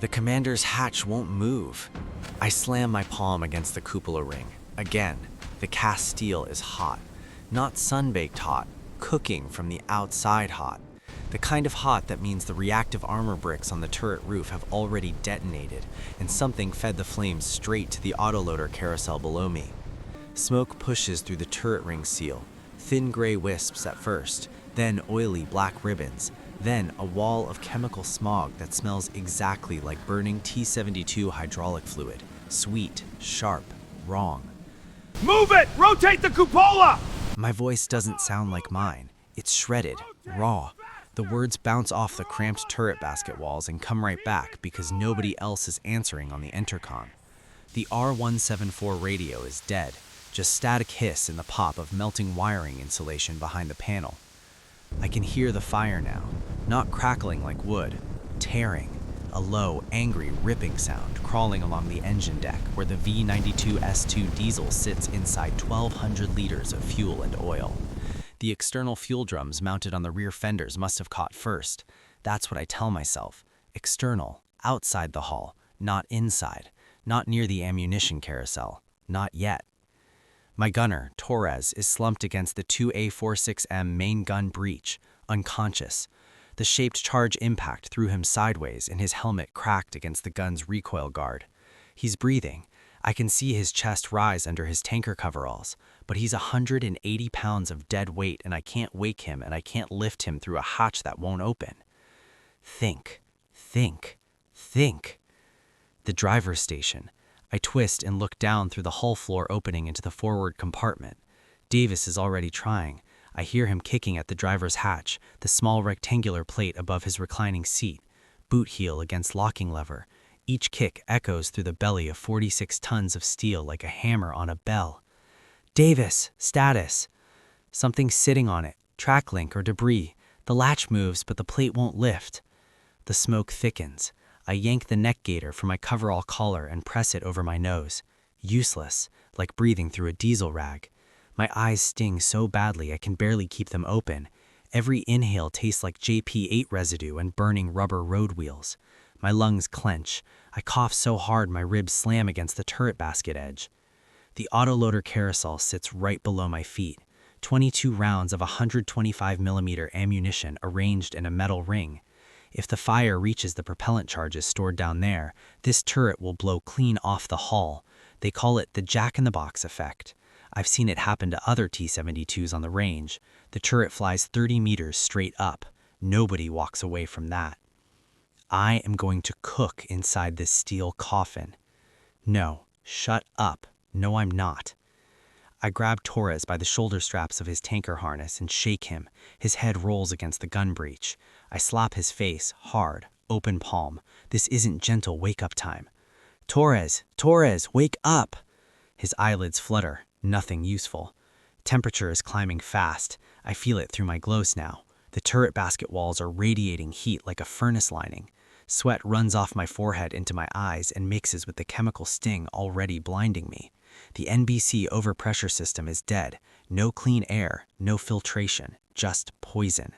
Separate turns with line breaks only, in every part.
The commander's hatch won't move. I slam my palm against the cupola ring. Again, the cast steel is hot. Not sun-baked hot, cooking from the outside hot. The kind of hot that means the reactive armor bricks on the turret roof have already detonated, and something fed the flames straight to the autoloader carousel below me. Smoke pushes through the turret ring seal, thin gray wisps at first, then oily black ribbons, then a wall of chemical smog that smells exactly like burning T-72 hydraulic fluid. Sweet, sharp, wrong.
Move it! Rotate the cupola!
My voice doesn't sound like mine. It's shredded, raw. The words bounce off the cramped turret basket walls and come right back because nobody else is answering on the intercom. The R174 radio is dead, just static hiss and the pop of melting wiring insulation behind the panel. I can hear the fire now, not crackling like wood, tearing, a low, angry, ripping sound crawling along the engine deck where the V92S2 diesel sits inside 1,200 liters of fuel and oil. The external fuel drums mounted on the rear fenders must have caught first. That's what I tell myself. External, outside the hull, not inside, not near the ammunition carousel, not yet. My gunner, Torres, is slumped against the 2A46M main gun breech, unconscious. The shaped charge impact threw him sideways and his helmet cracked against the gun's recoil guard. He's breathing. I can see his chest rise under his tanker coveralls, but he's 180 pounds of dead weight and I can't wake him and I can't lift him through a hatch that won't open. Think, think, think. The driver's station. I twist and look down through the hull floor opening into the forward compartment. Davis is already trying. I hear him kicking at the driver's hatch, the small rectangular plate above his reclining seat, boot heel against locking lever. Each kick echoes through the belly of 46 tons of steel like a hammer on a bell. Davis, status. Something's sitting on it, track link or debris. The latch moves, but the plate won't lift. The smoke thickens. I yank the neck gaiter from my coverall collar and press it over my nose. Useless, like breathing through a diesel rag. My eyes sting so badly I can barely keep them open. Every inhale tastes like JP8 residue and burning rubber road wheels. My lungs clench. I cough so hard my ribs slam against the turret basket edge. The autoloader carousel sits right below my feet. 22 rounds of 125mm ammunition arranged in a metal ring. If the fire reaches the propellant charges stored down there, this turret will blow clean off the hull. They call it the jack-in-the-box effect. I've seen it happen to other T-72s on the range. The turret flies 30 meters straight up. Nobody walks away from that. I am going to cook inside this steel coffin. No, shut up. No, I'm not. I grab Torres by the shoulder straps of his tanker harness and shake him. His head rolls against the gun breech. I slap his face, hard, open palm. This isn't gentle wake-up time. Torres, wake up! His eyelids flutter, nothing useful. Temperature is climbing fast. I feel it through my glows now. The turret basket walls are radiating heat like a furnace lining. Sweat runs off my forehead into my eyes and mixes with the chemical sting already blinding me. The NBC overpressure system is dead. No clean air, no filtration, just poison.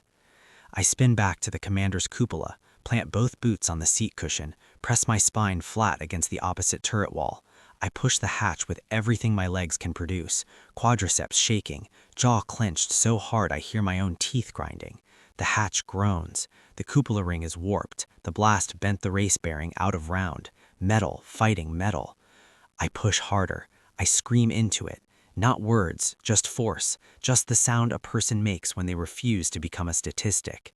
I spin back to the commander's cupola, plant both boots on the seat cushion, press my spine flat against the opposite turret wall. I push the hatch with everything my legs can produce, quadriceps shaking, jaw clenched so hard I hear my own teeth grinding. The hatch groans. The cupola ring is warped. The blast bent the race bearing out of round. Metal fighting metal. I push harder. I scream into it. Not words, just force, just the sound a person makes when they refuse to become a statistic.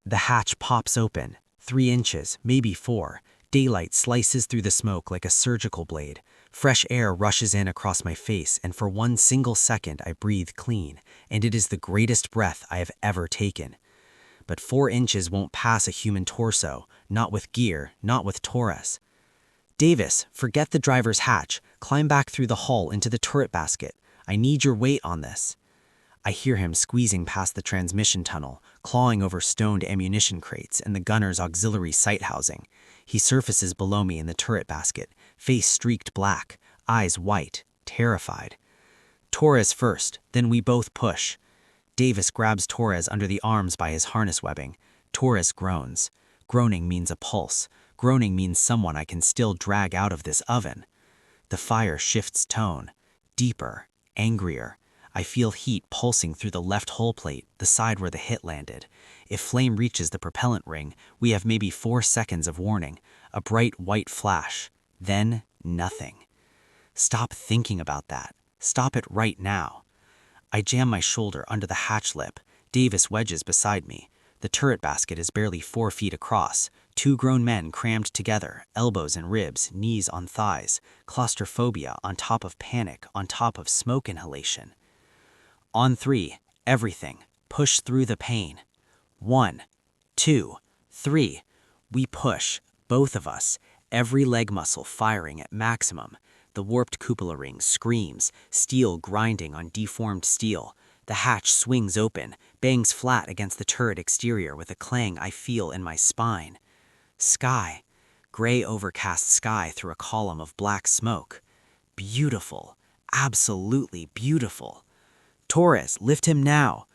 The hatch pops open. 3 inches, maybe 4. Daylight slices through the smoke like a surgical blade. Fresh air rushes in across my face, and for one single second I breathe clean, and it is the greatest breath I have ever taken. But 4 inches won't pass a human torso, not with gear, not with Torres. Davis, forget the driver's hatch. Climb back through the hull into the turret basket. I need your weight on this. I hear him squeezing past the transmission tunnel, clawing over stoned ammunition crates and the gunner's auxiliary sight housing. He surfaces below me in the turret basket, face streaked black, eyes white, terrified. Torres first, then we both push. Davis grabs Torres under the arms by his harness webbing. Torres groans. Groaning means a pulse. Groaning means someone I can still drag out of this oven. The fire shifts tone. Deeper, angrier. I feel heat pulsing through the left hull plate, the side where the hit landed. If flame reaches the propellant ring, we have maybe 4 seconds of warning. A bright white flash. Then, nothing. Stop thinking about that. Stop it right now. I jam my shoulder under the hatch lip. Davis wedges beside me. The turret basket is barely 4 feet across. 2 grown men crammed together, elbows in ribs, knees on thighs. Claustrophobia on top of panic, on top of smoke inhalation. On 3, everything. Push through the pain. 1, 2, 3. We push, both of us, every leg muscle firing at maximum. The warped cupola ring screams, steel grinding on deformed steel. The hatch swings open, bangs flat against the turret exterior with a clang I feel in my spine. Sky. Gray overcast sky through a column of black smoke. Beautiful. Absolutely beautiful. Torres, lift him now.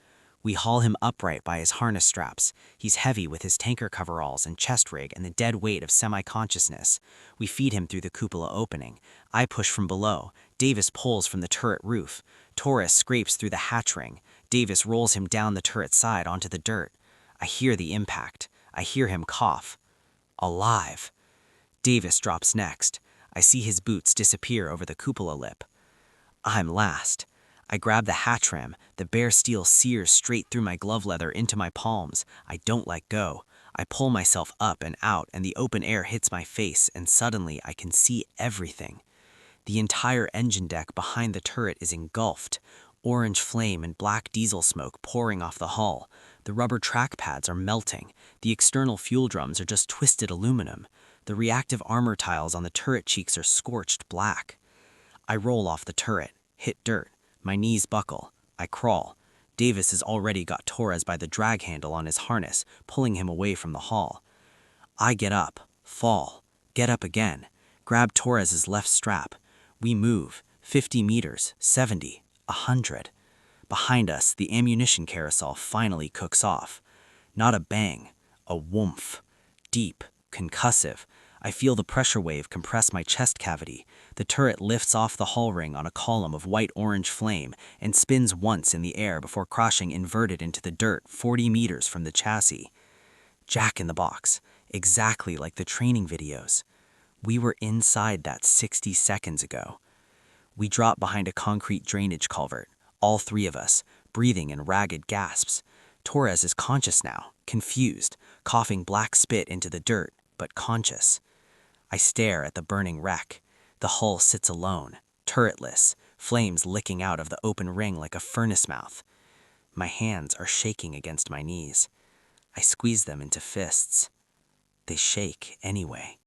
We haul him upright by his harness straps. He's heavy with his tanker coveralls and chest rig and the dead weight of semi-consciousness. We feed him through the cupola opening. I push from below. Davis pulls from the turret roof. Torres scrapes through the hatch ring. Davis rolls him down the turret side onto the dirt. I hear the impact. I hear him cough. Alive. Davis drops next. I see his boots disappear over the cupola lip. I'm last. I grab the hatch ram. The bare steel sears straight through my glove leather into my palms. I don't let go. I pull myself up and out, and the open air hits my face, and suddenly I can see everything. The entire engine deck behind the turret is engulfed. Orange flame and black diesel smoke pouring off the hull. The rubber track pads are melting. The external fuel drums are just twisted aluminum. The reactive armor tiles on the turret cheeks are scorched black. I roll off the turret, hit dirt. My knees buckle. I crawl. Davis has already got Torres by the drag handle on his harness, pulling him away from the hull. I get up, fall, get up again, grab Torres's left strap. We move, 50 meters, 70, 100. Behind us, the ammunition carousel finally cooks off. Not a bang, a whoomph. Deep, concussive. I feel the pressure wave compress my chest cavity. The turret lifts off the hull ring on a column of white-orange flame and spins once in the air before crashing inverted into the dirt 40 meters from the chassis. Jack in the box, exactly like the training videos. We were inside that 60 seconds ago. We drop behind a concrete drainage culvert, all 3 of us, breathing in ragged gasps. Torres is conscious now, confused, coughing black spit into the dirt, but conscious. I stare at the burning wreck. The hull sits alone, turretless, flames licking out of the open ring like a furnace mouth. My hands are shaking against my knees. I squeeze them into fists. They shake anyway.